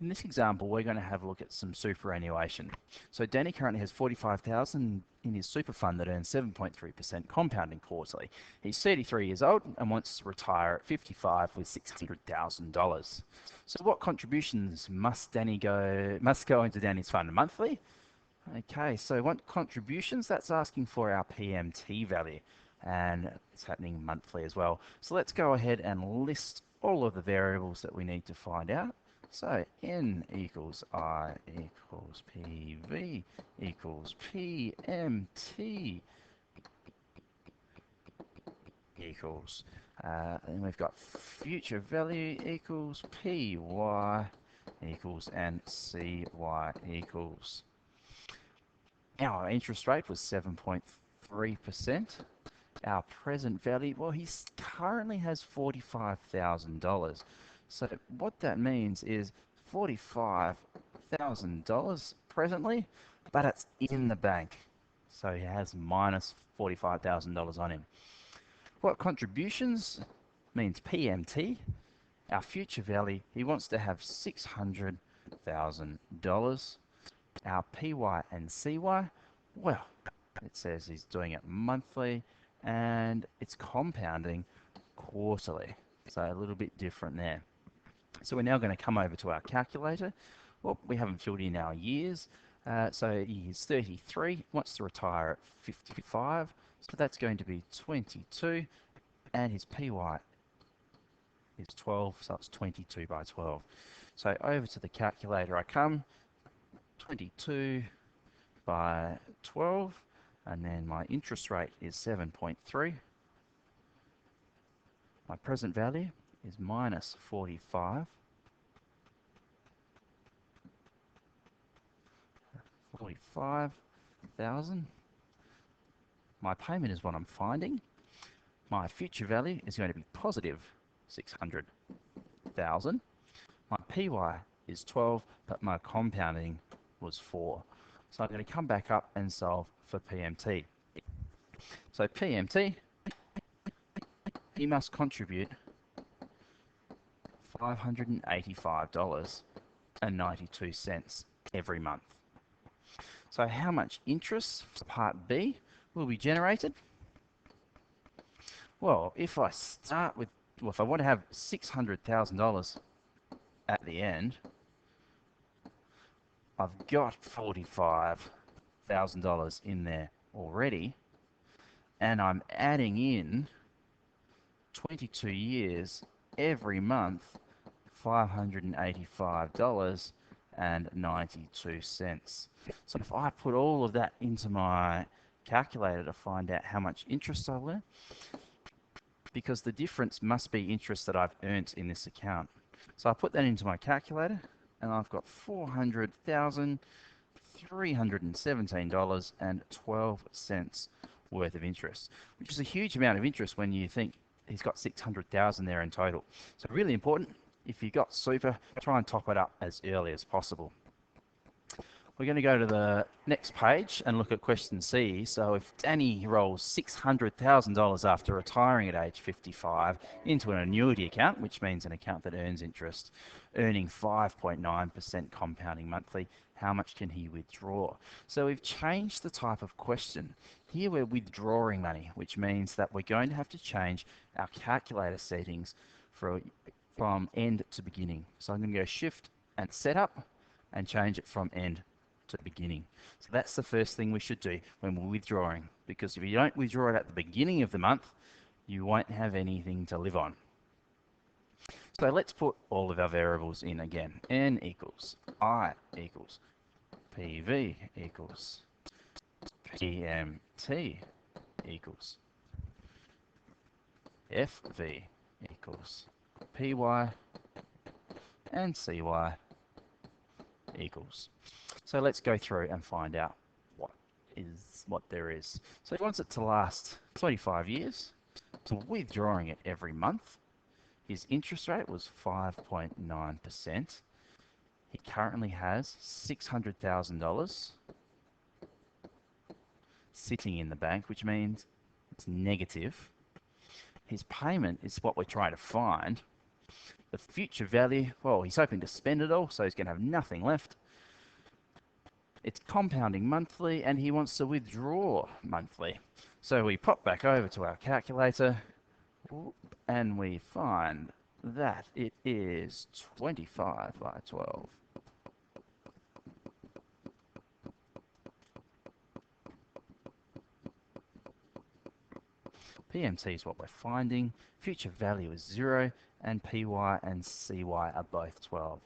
In this example, we're going to have a look at some superannuation. So Danny currently has 45,000 in his super fund that earns 7.3% compounding quarterly. He's 33 years old and wants to retire at 55 with $600,000. So what contributions must go into Danny's fund monthly? Okay, so what contributions? That's asking for our PMT value, and it's happening monthly as well. So let's go ahead and list all of the variables that we need to find out. So N equals I equals PV equals PMT equals, and we've got future value equals PY equals and CY equals. Our interest rate was 7.3%. Our present value, well, he currently has $45,000. So what that means is $45,000 presently, but it's in the bank. So he has minus $45,000 on him. What contributions means PMT. Our future value, he wants to have $600,000. Our PY and CY, well, it says he's doing it monthly and it's compounding quarterly. So a little bit different there. So we're now going to come over to our calculator. Well, we haven't filled in our years. So he's 33, wants to retire at 55. So that's going to be 22. And his PY is 12, so it's 22 by 12. So over to the calculator I come. 22 by 12, and then my interest rate is 7.3. My present value is minus 45,000. My payment is what I'm finding. My future value is going to be positive 600,000. My PY is 12, but my compounding was 4. So I'm going to come back up and solve for PMT. So PMT, he must contribute $585.92 every month. So how much interest for Part B will be generated? Well, if I start with, well, if I want to have $600,000 at the end, I've got $45,000 in there already, and I'm adding in 22 years every month, $585.92. So if I put all of that into my calculator to find out how much interest I've earned, because the difference must be interest that I've earned in this account. So I put that into my calculator, and I've got $400,317.12 worth of interest, which is a huge amount of interest when you think he's got 600,000 there in total. So really important, if you've got super, try and top it up as early as possible. We're going to go to the next page and look at question C. So if Danny rolls $600,000 after retiring at age 55 into an annuity account, which means an account that earns interest, earning 5.9% compounding monthly, how much can he withdraw? So we've changed the type of question. Here we're withdrawing money, which means that we're going to have to change our calculator settings from end to beginning. So I'm going to go Shift and Setup and change it from end to beginning. So that's the first thing we should do when we're withdrawing, because if you don't withdraw it at the beginning of the month, you won't have anything to live on. So let's put all of our variables in again. N equals I equals PV equals PMT equals FV equals PY and CY equals. So let's go through and find out what there is. So he wants it to last 25 years. So withdrawing it every month. His interest rate was 5.9%. He currently has $600,000 sitting in the bank, which means it's negative. His payment is what we're trying to find. The future value, well, he's hoping to spend it all, so he's going to have nothing left. It's compounding monthly, and he wants to withdraw monthly. So we pop back over to our calculator, and we find that it is 25 by 12. PMT is what we're finding, future value is 0, and PY and CY are both 12.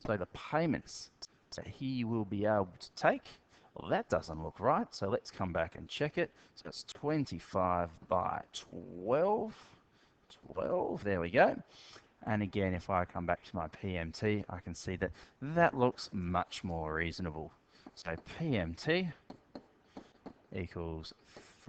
So the payments that he will be able to take, well, that doesn't look right, so let's come back and check it. So it's 25 by 12, there we go. And again, if I come back to my PMT, I can see that that looks much more reasonable. So PMT equals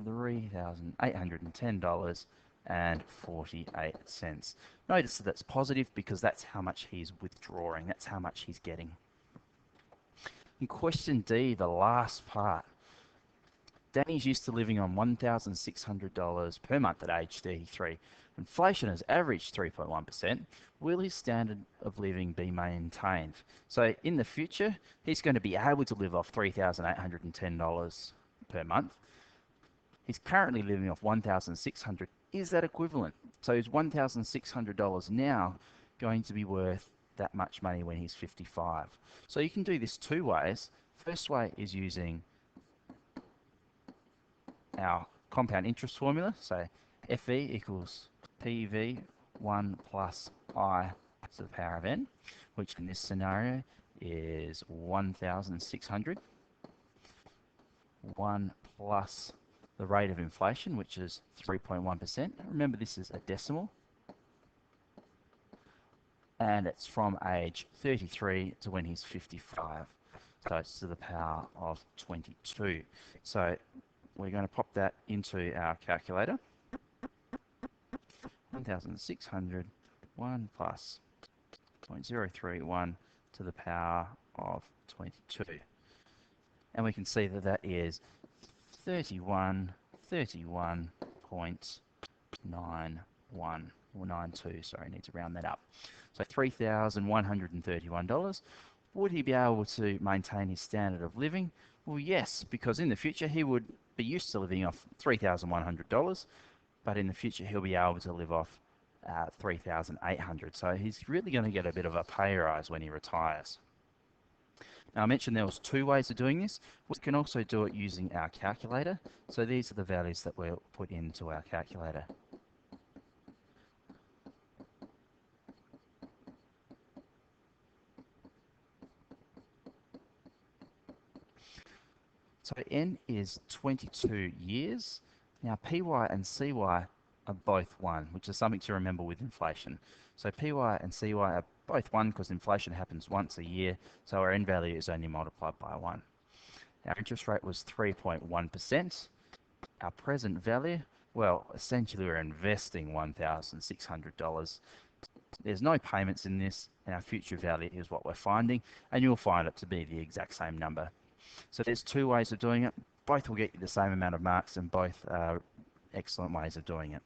$3,810.48. Notice that that's positive because that's how much he's withdrawing. That's how much he's getting. In question D, the last part, Danny's used to living on $1,600 per month at age 33. Inflation has averaged 3.1%. Will his standard of living be maintained? So in the future, he's going to be able to live off $3,810 per month. He's currently living off $1,600. Is that equivalent? So is $1,600 now going to be worth that much money when he's 55? So you can do this two ways. First way is using our compound interest formula. So FE equals PV 1 plus I to the power of n, which in this scenario is 1,600. 1 plus the rate of inflation, which is 3.1%. Remember, this is a decimal. And it's from age 33 to when he's 55. So it's to the power of 22. So we're going to pop that into our calculator. 1,600, 1 plus 0.031 to the power of 22. And we can see that that is 31.91.91 or 92, sorry, I need to round that up. So $3,131. Would he be able to maintain his standard of living? Well, yes, because in the future he would be used to living off $3,100, but in the future he'll be able to live off $3,800. So he's really going to get a bit of a pay rise when he retires. Now, I mentioned there was two ways of doing this. We can also do it using our calculator. So these are the values that we'll put into our calculator. So N is 22 years. Now PY and CY are both 1, which is something to remember with inflation. So PY and CY are both 1 because inflation happens once a year, so our N value is only multiplied by 1. Our interest rate was 3.1%. Our present value, well, essentially we're investing $1,600. There's no payments in this, and our future value is what we're finding, and you'll find it to be the exact same number. So there's two ways of doing it. Both will get you the same amount of marks, and both are excellent ways of doing it.